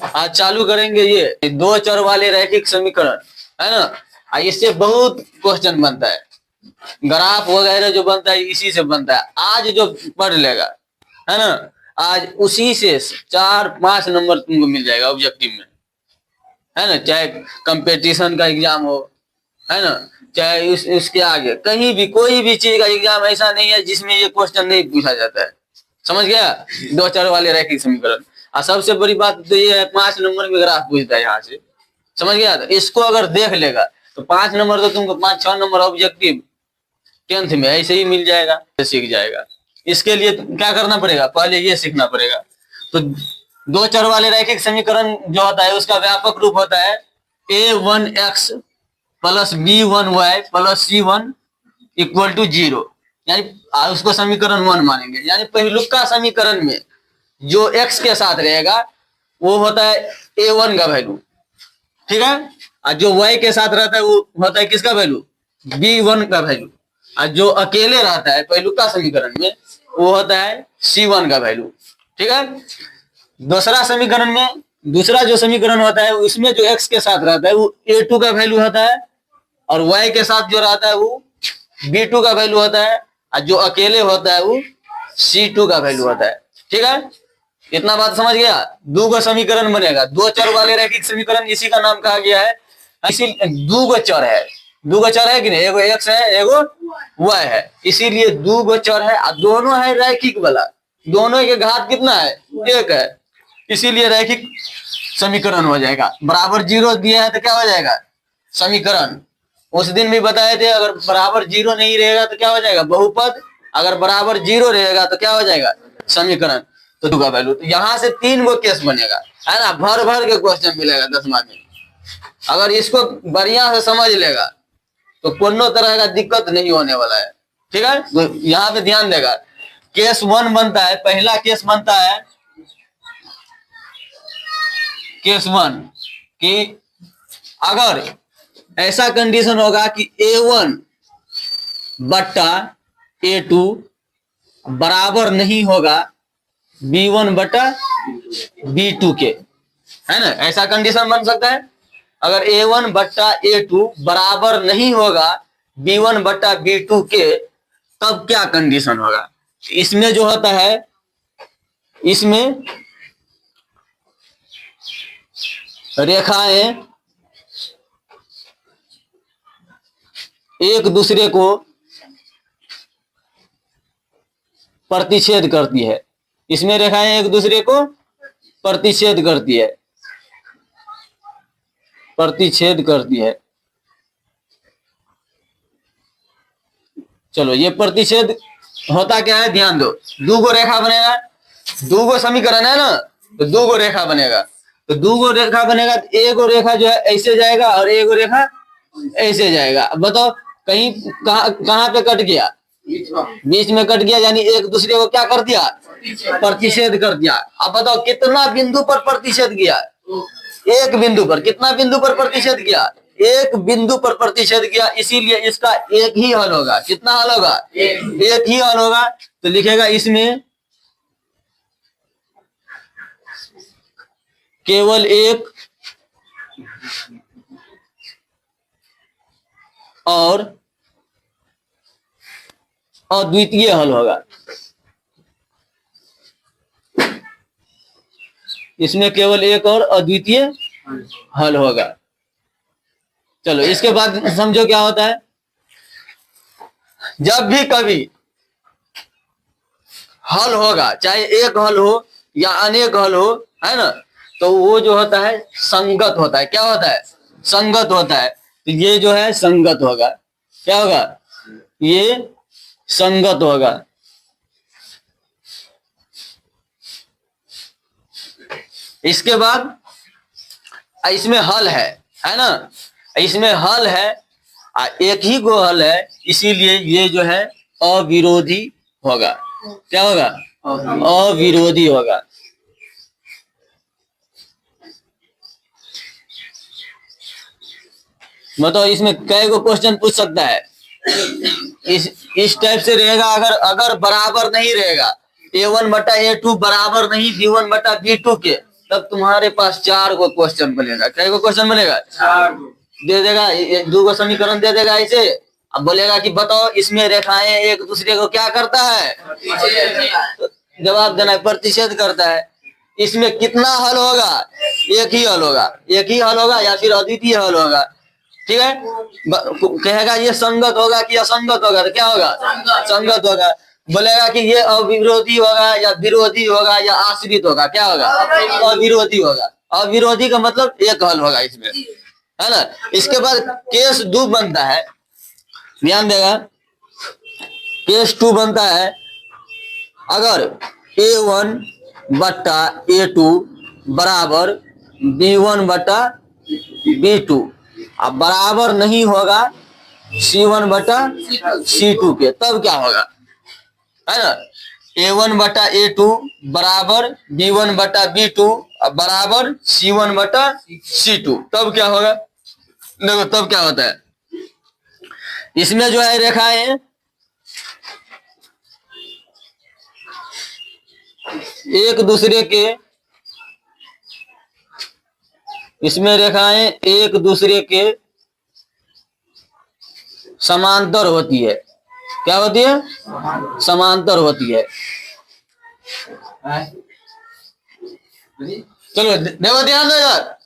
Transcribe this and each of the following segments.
आज चालू करेंगे ये दो चर वाले रैखिक समीकरण, है ना। इससे बहुत क्वेश्चन बनता है, ग्राफ वगैरह जो बनता है इसी से बनता है। आज जो पढ़ लेगा, है ना, आज उसी से 4-5 नंबर तुमको मिल जाएगा ऑब्जेक्टिव में, है ना। चाहे कंपटीशन का एग्जाम हो, है ना, चाहे उसके आगे कहीं भी कोई भी चीज का एग्जाम ऐसा नहीं है जिसमें ये क्वेश्चन नहीं पूछा जाता है। समझ गया, दो चर वाले रैखिक समीकरण। और सबसे बड़ी बात तो ये है 5 नंबर में ग्राफ पूछता है यहाँ से। समझ गया, तो इसको अगर देख लेगा तो 5 नंबर तो तुमको 5-6 नंबर ऑब्जेक्टिव 10th में ऐसे ही मिल जाएगा, सीख जाएगा। इसके लिए क्या करना पड़ेगा, पहले ये सीखना पड़ेगा। तो दो चर वाले रैखिक समीकरण जो होता है उसका व्यापक रूप होता है a1x plus b1y plus c1 equal to 0, यानी उसको समीकरण 1 मानेंगे। यानी पहिलुका समीकरण में जो x के साथ रहेगा वो होता है a1 का वैल्यू, ठीक है। और जो y के साथ रहता है वो होता है किसका वैल्यू, b1 का वैल्यू। और जो अकेले रहता है पहिलुका समीकरण में वो होता है c1 का वैल्यू, ठीक है। दूसरा समीकरण में, दूसरा जो समीकरण होता है उसमें जो x के साथ रहता है वो a2 का वैल्यू होता है, और y के साथ जो रहता है वो b2 का वैल्यू होता है, और जो अकेले होता है वो c2 का वैल्यू होता है, ठीक है। इतना बात समझ गया। दो गो समीकरण बनेगा, दो चर वाले रैखिक समीकरण, इसी का नाम कहा गया है। इसी दो गो चर है, दो गो चर है कि नहीं, एगो x है एगो y है, इसीलिए दो गो चर है। दोनों है रैखिक वाला, दोनों के घात कितना है, 1 है, इसीलिए रैखिक समीकरण हो जाएगा। बराबर 0 दिया है तो क्या हो जाएगा, समीकरण। उस दिन भी बताए थे, अगर बराबर 0 नहीं रहेगा तो क्या हो जाएगा, बहुपद। अगर बराबर 0 रहेगा तो क्या हो जाएगा, समीकरण। तो दो का वैल्यू, तो यहाँ से 3 गो केस बनेगा, है ना। भर भर के क्वेश्चन मिलेगा 10वां में। अगर इसको बढ़िया से समझ लेगा तो कोनो तरह का दिक्कत नहीं होने वाला है, ठीक है। तो यहाँ पे ध्यान देगा। केस 1 बनता है, पहला केस बनता है केस 1 कि अगर ऐसा कंडीशन होगा कि a1 बट्टा a2 बराबर नहीं होगा b1 बट्टा b2 के, है ना। ऐसा कंडीशन बन सकता है, अगर a1 बट्टा a2 बराबर नहीं होगा b1 बट्टा b2 के, तब क्या कंडीशन होगा। इसमें जो होता है, इसमें रेखाएं एक दूसरे को प्रतिच्छेद करती है, इसमें रेखाएं एक दूसरे को प्रतिच्छेद करती है, प्रतिच्छेद करती है। चलो, ये प्रतिच्छेद होता क्या है, ध्यान दो। दो गो रेखा बनेगा, दो गो समीकरण है ना, तो दो गो रेखा बनेगा। तो दो गो रेखा बनेगा, तो एक गो रेखा जो है ऐसे जाएगा और एक गो रेखा ऐसे जाएगा। अब बताओ कहीं कहाँ पे कट गया, बीच में कट गया, यानी एक दूसरे को क्या कर दिया, प्रतिच्छेद कर दिया। अब बताओ कितना बिंदु पर प्रतिच्छेद किया, एक बिंदु पर। कितना बिंदु पर प्रतिच्छेद किया, एक बिंदु पर प्रतिच्छेद किया, इसीलिए इसका एक ही हल होगा। कितना हल होगा, एक ही हल होगा। तो लिखेगा इसमें केवल एक और अद्वितीय हल होगा, इसमें केवल एक और अद्वितीय हल होगा। चलो, इसके बाद समझो क्या होता है। जब भी कभी हल होगा, चाहे एक हल हो या अनेक हल हो, है ना, तो वो जो होता है संगत होता है। क्या होता है, संगत होता है। तो ये जो है संगत होगा। क्या होगा, ये संगत होगा। इसके बाद इसमें हल है ना, इसमें हल है, एक ही को हल है, इसीलिए ये जो है अविरोधी होगा। क्या होगा, अविरोधी होगा। मतलब इसमें कई को क्वेश्चन पूछ सकता है, इस टाइप से रहेगा। अगर बराबर नहीं रहेगा, a1 बटा a2 बराबर नहीं b1 बटा b2 के, तब तुम्हारे पास 4 गो क्वेश्चन बनेगा। क्या गो क्वेश्चन बनेगा? 4 गो दे देगा, 2 गो समीकरण दे देगा ऐसे। अब बोलेगा कि बताओ इसमें रेखाएं एक दूसरे को क्या करता है? तो जवाब देना है प्रतिच्छेद करता है। इसमें कितना हल होगा? एक ही हल होगा, एक ही हल होगा या फिर अद्वितीय हल होगा। ठीक है, कहेगा ये संगत होगा कि असंगत होगा, तो क्या होगा? संगत होगा। बोलेगा कि ये अविरोधी होगा या विरोधी होगा या आश्रित होगा, क्या होगा? अविरोधी होगा। अविरोधी का मतलब एक हल होगा इसमें, है ना। इसके बाद केस 2 बनता है, ध्यान देगा। केस 2 बनता है अगर A1 बट्टा A2 बराबर B1 बट्टा B2 अब बराबर नहीं होगा C1 बटा C2 के, तब क्या होगा? है ना। A1 बटा A2 बराबर B1 बटा B2 बराबर C1 बटा C2, तब क्या होगा? देखो तब क्या होता है, इसमें जो है रेखाएं एक दूसरे के, इसमें रेखाएं एक दूसरे के समांतर होती है। क्या होती है? समांतर होती है। चलो देखो ध्यान दो यार,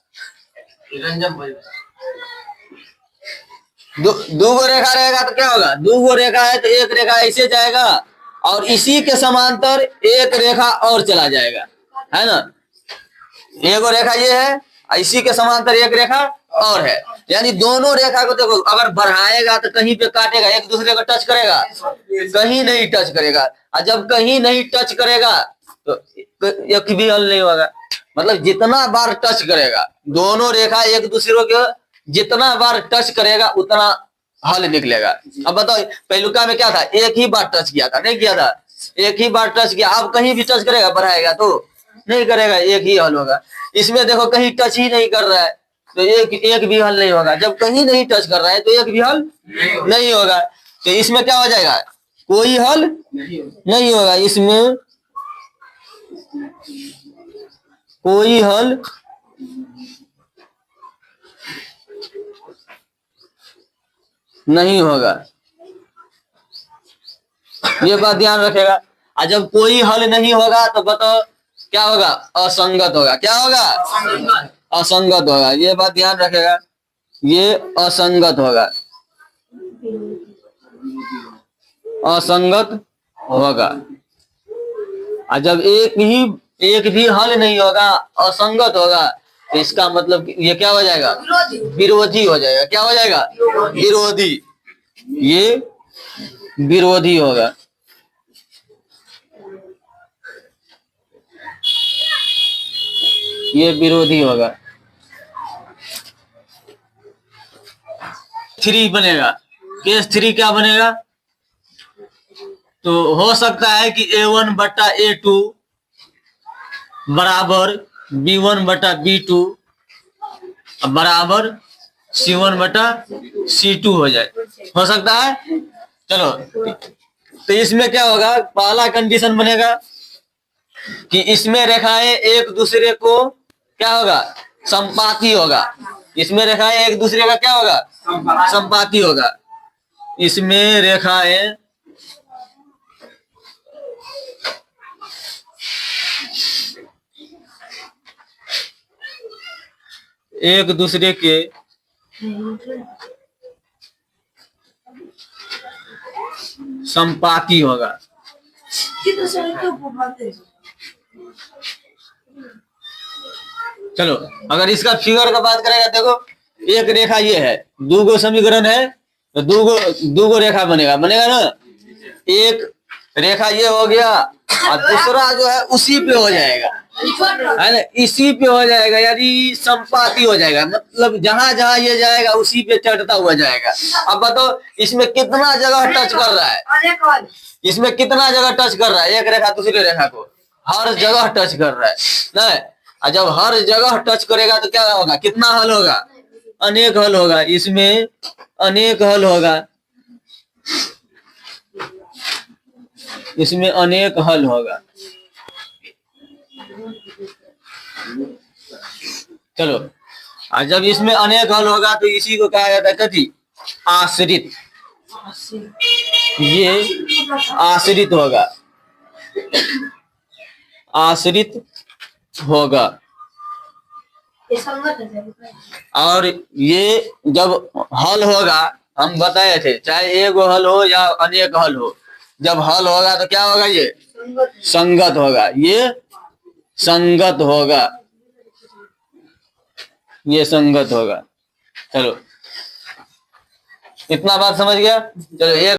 दो गो रेखा रहेगा तो क्या होगा? 2 गो रेखा है तो एक रेखा ऐसे जाएगा और इसी के समांतर एक रेखा और चला जाएगा, है ना। एक गो रेखा ये है, इसी के समांतर एक रेखा और है, यानी दोनों रेखा को देखो अगर बढ़ाएगा तो कहीं पे काटेगा, एक दूसरे को टच करेगा, कहीं नहीं टच करेगा। और जब कहीं नहीं टच करेगा तो एक भी हल नहीं होगा। मतलब जितना बार टच करेगा, दोनों रेखा एक दूसरे को जितना बार टच करेगा उतना हल निकलेगा। अब बताओ पहलुका में क्या था? एक ही बार टच किया था, नहीं किया था? एक ही बार टच किया, अब कहीं भी टच करेगा बढ़ाएगा तो नहीं करेगा, एक ही हल होगा। इसमें देखो कहीं टच ही नहीं कर रहा है तो एक भी हल नहीं होगा। जब कहीं नहीं टच कर रहा है तो एक भी हल नहीं होगा। तो इसमें क्या हो जाएगा? कोई हल नहीं होगा, इसमें कोई हल नहीं होगा, ये बात ध्यान रखेगा। और जब कोई हल नहीं होगा तो बताओ क्या होगा? असंगत होगा। क्या होगा? असंगत होगा, ये बात ध्यान रखेगा, ये असंगत होगा, असंगत होगा। और जब एक भी हल नहीं होगा, असंगत होगा, तो इसका मतलब ये क्या हो जाएगा? विरोधी हो जाएगा। क्या हो जाएगा? विरोधी। ये विरोधी होगा। ये विरोधी होगा। 3 बनेगा, केस 3 क्या बनेगा? तो हो सकता है कि A1 बटा A2 बराबर B1 बटा B2 बराबर C1 बटा C2 हो जाए, हो सकता है। चलो तो इसमें क्या होगा? पहला कंडीशन बनेगा कि इसमें रेखाएं एक दूसरे को क्या होगा? संपाती होगा। इसमें रेखाएं एक दूसरे का क्या होगा? संपाती होगा। इसमें रेखाएं एक दूसरे के संपाती होगा। चलो अगर इसका फिगर का बात करेगा, देखो एक रेखा ये है, 2 गो समीकरण है तो 2 गो रेखा बनेगा ना। एक रेखा ये हो गया और दूसरा जो है उसी पे हो जाएगा, है ना, इसी पे हो जाएगा, यानी संपाती हो जाएगा। मतलब जहां जहां ये जाएगा उसी पे चढ़ता हुआ जाएगा। अब बताओ इसमें कितना जगह टच कर रहा है? इसमें कितना जगह टच कर रहा है? एक रेखा दूसरी रेखा को हर जगह टच कर रहा है ना। और जब हर जगह टच करेगा तो क्या होगा? कितना हल होगा? अनेक हल होगा। इसमें अनेक हल होगा, इसमें अनेक हल होगा। चलो, और जब इसमें अनेक हल होगा तो इसी को कहा जाता है कथी? आश्रित। ये आश्रित होगा, आश्रित होगा। और ये जब हल होगा, हम बताए थे, चाहे एक हल हो या अनेक हल हो, जब हल होगा तो क्या होगा? ये संगत होगा, ये संगत होगा, ये संगत होगा। चलो, इतना बात समझ गया। चलो, एक